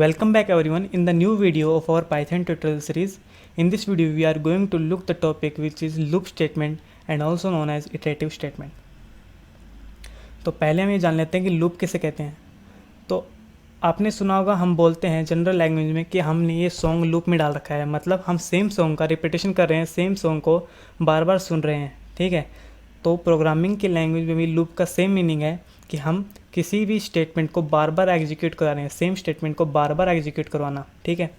Welcome back everyone in the new video of our Python tutorial series. In this video we are going to look the topic which is loop statement and also known as iterative statement. तो पहले हम ये जान लेते हैं कि loop किसे कहते हैं। तो आपने सुना होगा, हम बोलते हैं जनरल लैंग्वेज में कि हमने ये सॉन्ग लूप में डाल रखा है, मतलब हम सेम सॉन्ग का रिपीटेशन कर रहे हैं, सेम सॉन्ग को बार बार सुन रहे हैं। ठीक है, तो प्रोग्रामिंग की लैंग्वेज में भी लूप का सेम मीनिंग है कि हम किसी भी स्टेटमेंट को बार बार एग्जीक्यूट करा रहे हैं, सेम स्टेटमेंट को बार बार एग्जीक्यूट करवाना। ठीक है,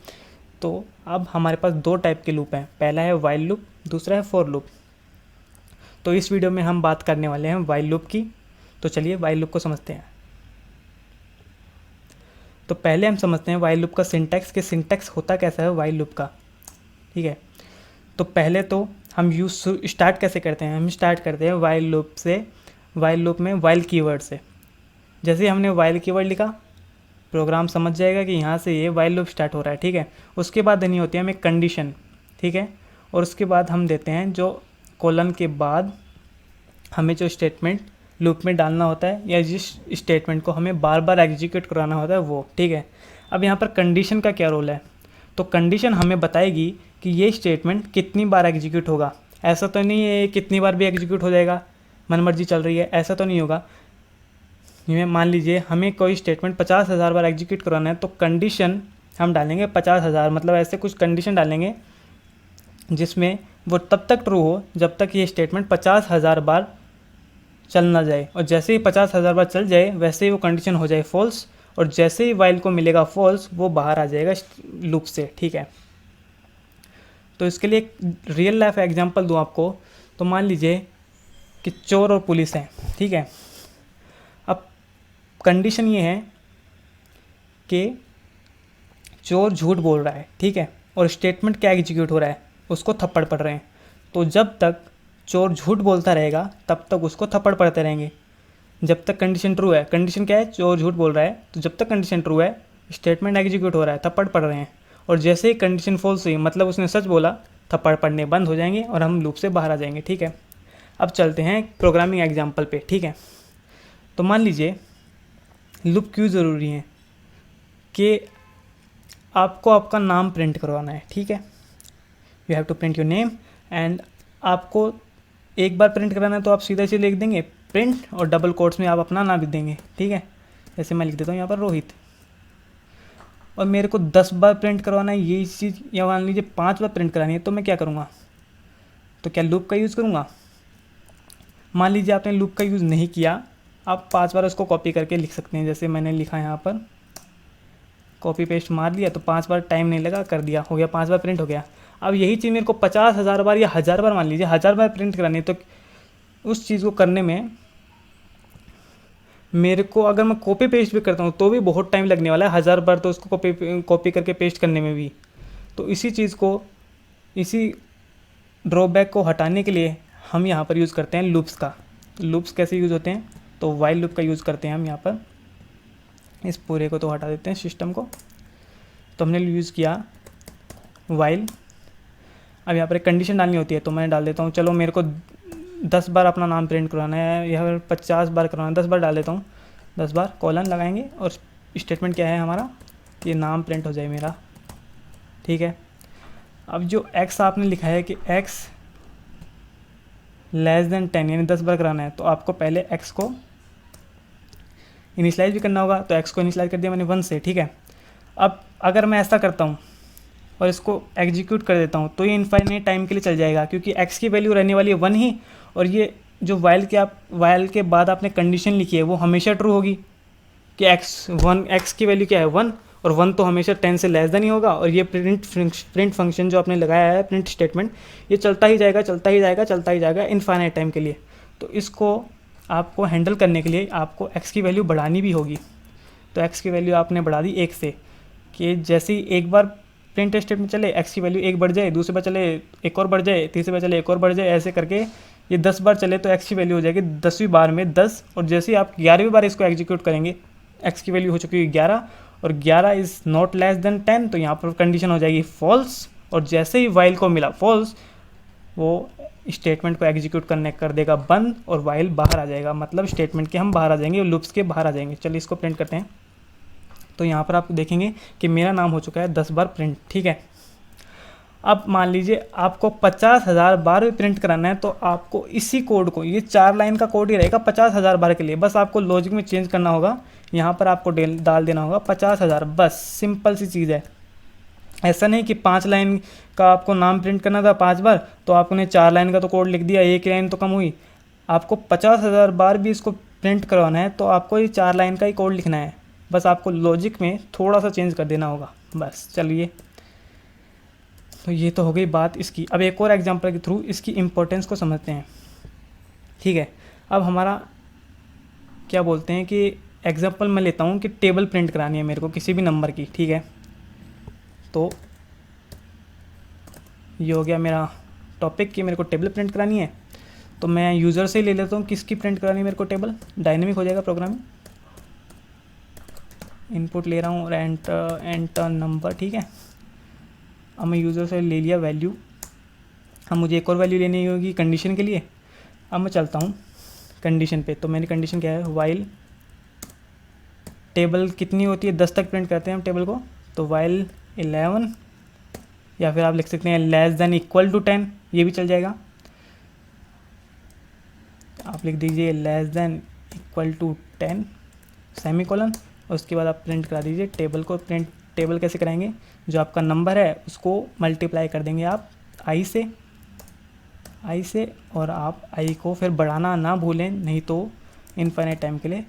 तो अब हमारे पास दो टाइप के लूप हैं, पहला है वाइल लूप, दूसरा है फॉर लूप। तो इस वीडियो में हम बात करने वाले हैं वाइल लूप की। तो चलिए वाइल लूप को समझते हैं। तो पहले हम समझते हैं वाइल लूप का सिंटैक्स, कि सिंटैक्स होता कैसा है वाइल लूप का। ठीक है, तो पहले तो हम स्टार्ट कैसे करते हैं, हम स्टार्ट करते हैं वाइल लूप से, वाइल लूप में वाइल कीवर्ड से। जैसे ही हमने वाइल कीवर्ड लिखा, प्रोग्राम समझ जाएगा कि यहाँ से ये वाइल लूप स्टार्ट हो रहा है। ठीक है, उसके बाद देनी होती है हमें कंडीशन। ठीक है, और उसके बाद हम देते हैं जो कोलन के बाद हमें जो स्टेटमेंट लूप में डालना होता है या जिस स्टेटमेंट को हमें बार बार एग्जीक्यूट कराना होता है वो। ठीक है, अब यहाँ पर कंडीशन का क्या रोल है, तो कंडीशन हमें बताएगी कि ये स्टेटमेंट कितनी बार एग्जीक्यूट होगा। ऐसा तो नहीं है कितनी बार भी एग्जीक्यूट हो जाएगा, मनमर्जी चल रही है, ऐसा तो नहीं होगा। मान लीजिए हमें कोई स्टेटमेंट 50,000 बार एग्जीक्यूट करवाना है, तो कंडीशन हम डालेंगे 50,000, मतलब ऐसे कुछ कंडीशन डालेंगे जिसमें वो तब तक ट्रू हो जब तक ये स्टेटमेंट 50,000 बार चल ना जाए, और जैसे ही 50,000 बार चल जाए वैसे ही वो कंडीशन हो जाए फॉल्स, और जैसे ही वाइल को मिलेगा फॉल्स वो बाहर आ जाएगा लूप से। ठीक है, तो इसके लिए एक रियल लाइफ एग्जांपल दूं आपको। तो मान लीजिए कि चोर और पुलिस हैं। ठीक है, अब कंडीशन ये है कि चोर झूठ बोल रहा है, ठीक है, और स्टेटमेंट क्या एग्जीक्यूट हो रहा है, उसको थप्पड़ पड़ रहे हैं। तो जब तक चोर झूठ बोलता रहेगा तब तक उसको थप्पड़ पड़ते रहेंगे, जब तक कंडीशन ट्रू है। कंडीशन क्या है, चोर झूठ बोल रहा है, तो जब तक कंडीशन ट्रू है स्टेटमेंट एग्जीक्यूट हो रहा है, थप्पड़ पड़ रहे हैं। और जैसे ही कंडीशन फॉल्स हुई, मतलब उसने सच बोला, थप्पड़ पड़ने बंद हो जाएंगे और हम लूप से बाहर आ जाएंगे। ठीक है, अब चलते हैं प्रोग्रामिंग एग्जाम्पल पे। ठीक है, तो मान लीजिए लूप क्यों ज़रूरी है कि आपको आपका नाम प्रिंट करवाना है। ठीक है, you have to print your name, and आपको एक बार प्रिंट कराना है तो आप सीधा से लिख देंगे प्रिंट, और डबल कोट्स में आप अपना नाम लिख देंगे। ठीक है, जैसे मैं लिख देता हूँ यहाँ पर रोहित, और मेरे को 10 बार प्रिंट करवाना है यही चीज़, या मान लीजिए 5 बार प्रिंट करानी है, तो मैं क्या करूँगा, तो क्या लूप का यूज़ करूँगा। मान लीजिए आपने लूप का यूज़ नहीं किया, आप 5 बार उसको कॉपी करके लिख सकते हैं। जैसे मैंने लिखा यहाँ पर, कॉपी पेस्ट मार लिया, तो 5 बार टाइम नहीं लगा, कर दिया, हो गया, 5 बार प्रिंट हो गया। अब यही चीज़ मेरे को 50,000 बार या 1000 बार, मान लीजिए 1000 बार प्रिंट करानी है, तो उस चीज़ को करने में मेरे को, अगर मैं कॉपी पेस्ट भी करता हूँ तो भी बहुत टाइम लगने वाला है, 1000 बार तो उसको कॉपी करके पेस्ट करने में भी। तो इसी चीज़ को, इसी ड्रॉबैक को हटाने के लिए हम यहाँ पर यूज़ करते हैं लूप्स का। लूप्स कैसे यूज़ होते हैं, तो वाइल लूप का यूज़ करते हैं हम यहाँ पर। इस पूरे को तो हटा देते हैं सिस्टम को। तो हमने यूज़ किया वाइल। अब यहाँ पर एक कंडीशन डालनी होती है, तो मैं डाल देता हूँ, चलो मेरे को 10 बार अपना नाम प्रिंट करवाना है या फिर 50 बार करवाना है, 10 बार डाल देता हूँ। 10 बार कॉलन लगाएंगे और स्टेटमेंट क्या है हमारा, ये नाम प्रिंट हो जाए मेरा। ठीक है, अब जो x आपने लिखा है कि x लेस देन 10, यानी 10 बार कराना है, तो आपको पहले x को इनिशलाइज भी करना होगा। तो x को इनिशलाइज कर दिया मैंने 1 से। ठीक है, अब अगर मैं ऐसा करता हूँ और इसको एग्जीक्यूट कर देता हूँ तो ये इनफाइनाइट टाइम के लिए चल जाएगा, क्योंकि x की वैल्यू रहने वाली है 1 ही, और ये जो वाइल के बाद आपने कंडीशन लिखी है वो हमेशा ट्रू होगी कि x की वैल्यू क्या है 1, और 1 तो हमेशा 10 से लेस देन ही होगा। और ये प्रिंट फंक्शन जो आपने लगाया है, प्रिंट स्टेटमेंट, ये चलता ही जाएगा, चलता ही जाएगा, चलता ही जाएगा इनफाइनाइट टाइम के लिए। तो इसको आपको हैंडल करने के लिए आपको x की वैल्यू बढ़ानी भी होगी। तो x की वैल्यू आपने बढ़ा दी 1 से, कि जैसे ही एक बार प्रिंट स्टेटमेंट चले x की वैल्यू 1 बढ़ जाए, दूसरी बार चले एक और बढ़ जाए, तीसरी बार चले एक और बढ़ जाए, ऐसे करके ये 10 बार चले तो x की वैल्यू हो जाएगी 10वीं बार में 10, और जैसे ही आप 11वीं बार इसको एग्जीक्यूट करेंगे x की वैल्यू हो चुकी है 11, और 11 इज़ नॉट लेस देन 10, तो यहाँ पर कंडीशन हो जाएगी फॉल्स, और जैसे ही वाइल को मिला फॉल्स, वो स्टेटमेंट को एग्जीक्यूट करने कर देगा बंद, और वाइल बाहर आ जाएगा, मतलब स्टेटमेंट के हम बाहर आ जाएंगे, लूप्स के बाहर आ जाएंगे। चलिए इसको प्रिंट करते हैं। तो यहाँ पर आप देखेंगे कि मेरा नाम हो चुका है 10 बार प्रिंट, ठीक है। अब मान लीजिए आपको 50,000 बार भी प्रिंट कराना है, तो आपको इसी कोड को, ये 4 लाइन का कोड ही रहेगा 50,000 बार के लिए, बस आपको लॉजिक में चेंज करना होगा। यहाँ पर आपको डाल देना होगा 50,000, बस सिंपल सी चीज़ है। ऐसा नहीं कि 5 लाइन का आपको नाम प्रिंट करना था 5 बार, तो आपने 4 लाइन का तो कोड लिख दिया, एक लाइन तो कम हुई। आपको 50,000 बार भी इसको प्रिंट करवाना है, तो आपको ये 4 लाइन का ही कोड लिखना है, बस आपको लॉजिक में थोड़ा सा चेंज कर देना होगा बस। चलिए, तो ये तो हो गई बात इसकी। अब एक और एग्जांपल के थ्रू इसकी इम्पोर्टेंस को समझते हैं, ठीक है। अब हमारा क्या बोलते हैं कि एग्जांपल मैं लेता हूँ कि टेबल प्रिंट करानी है मेरे को किसी भी नंबर की, ठीक है। तो ये हो गया मेरा टॉपिक कि मेरे को टेबल प्रिंट करानी है। तो मैं यूज़र से ही ले लेता हूँ किसकी प्रिंट करानी है मेरे को टेबल, डायनेमिक हो जाएगा प्रोग्रामिंग। इनपुट ले रहा हूँ और एंटर नंबर, ठीक है। अब मैं यूज़र से ले लिया वैल्यू। अब मुझे एक और वैल्यू लेनी होगी कंडीशन के लिए। अब मैं चलता हूँ कंडीशन पे। तो मेरी कंडीशन क्या है, वाइल टेबल कितनी होती है, 10 तक प्रिंट करते हैं हम टेबल को। तो वाइल 11, या फिर आप लिख सकते हैं लेस देन इक्वल टू 10, ये भी चल जाएगा। आप लिख दीजिए less than equal to 10 semicolon, और उसके बाद आप प्रिंट करा दीजिए टेबल को। प्रिंट टेबल कैसे कराएंगे, जो आपका नंबर है उसको मल्टीप्लाई कर देंगे आप आई से, और आप आई को फिर बढ़ाना ना भूलें, नहीं तो इनफाइनाइट टाइम के लिए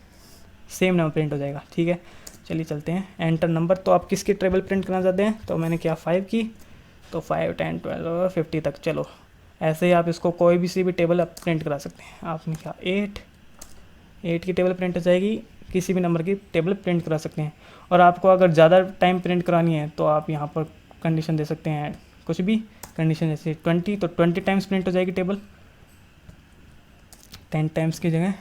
सेम नंबर प्रिंट हो जाएगा, ठीक है। चलिए चलते हैं एंटर नंबर। तो आप किसकी टेबल प्रिंट करना चाहते हैं, तो मैंने किया 5 की, तो 5, 10, 12, 50 तक। चलो, ऐसे ही आप इसको कोई भी सी भी टेबल आप प्रिंट करा सकते हैं। आपने कहा 8 की टेबल प्रिंट हो जाएगी, किसी भी नंबर की टेबल प्रिंट करा सकते हैं। और आपको अगर ज़्यादा टाइम प्रिंट करानी है तो आप यहाँ पर कंडीशन दे सकते हैं, कुछ भी कंडीशन, जैसे 20, तो 20 टाइम्स प्रिंट हो जाएगी टेबल, 10 टाइम्स की जगह,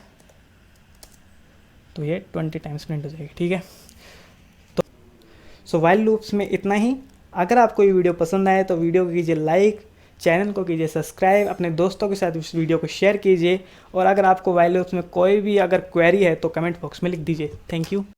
तो ये 20 टाइम्स प्रिंट हो जाएगी, ठीक है। तो सो वाइल लूप्स में इतना ही। अगर आपको ये वीडियो पसंद आए तो वीडियो को कीजिए लाइक, चैनल को कीजिए सब्सक्राइब, अपने दोस्तों के साथ इस वीडियो को शेयर कीजिए। और अगर आपको वाइल लूप्स में कोई भी अगर क्वेरी है तो कमेंट बॉक्स में लिख दीजिए। Thank you.